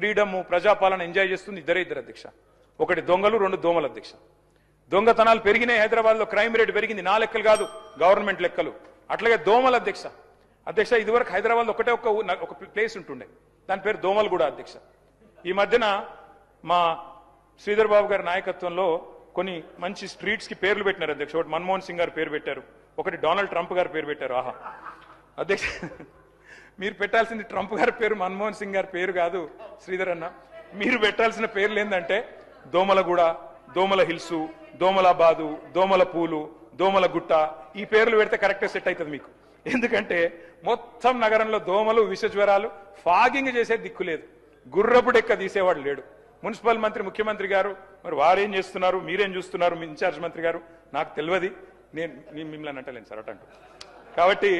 Freedom ప్రజాపాలన enjoy చేస్తుంది ఇద్దరు అధ్యక్ష. ఒకటి దొంగలు, రెండు దోమలు అధ్యక్ష. దొంగతనాలు పెరిగినాయి, హైదరాబాద్లో క్రైమ్ రేట్ పెరిగింది, నా లెక్కలు కాదు గవర్నమెంట్ లెక్కలు. అట్లాగే దోమలు అధ్యక్ష. ఇదివరకు హైదరాబాద్లో ఒక ప్లేస్ ఉంటుండే, దాని పేరు దోమలగూడ అధ్యక్ష. ఈ మధ్యన మా శ్రీధర్ బాబు గారి నాయకత్వంలో కొన్ని మంచి స్ట్రీట్స్ కి పేర్లు పెట్టినారు అధ్యక్ష. ఒకటి మన్మోహన్ సింగ్ గారు పేరు పెట్టారు, ఒకటి డొనాల్డ్ ట్రంప్ గారు పేరు పెట్టారు. ఆహా అధ్యక్ష, మీరు పెట్టాల్సింది ట్రంప్ గారి పేరు, మన్మోహన్ సింగ్ గారి పేరు కాదు శ్రీధర్ అన్న. మీరు పెట్టాల్సిన పేర్లు ఏంటంటే దోమలగూడ, దోమల హిల్సు, దోమలాబాదు, దోమల పూలు, దోమల గుట్ట. ఈ పేర్లు పెడితే కరెక్ట్గా సెట్ అవుతుంది మీకు. ఎందుకంటే మొత్తం నగరంలో దోమలు, విష జ్వరాలు, ఫాగింగ్ చేసే దిక్కు లేదు, గుర్రపు డెక్క తీసేవాడు లేడు. మున్సిపల్ మంత్రి, ముఖ్యమంత్రి గారు మరి వారేం చేస్తున్నారు, మీరేం చూస్తున్నారు, మీ ఇన్ఛార్జ్ మంత్రి గారు, నాకు తెలియదు. నేను మిమ్మల్ని అంటలేను సార్ అటంటూ. కాబట్టి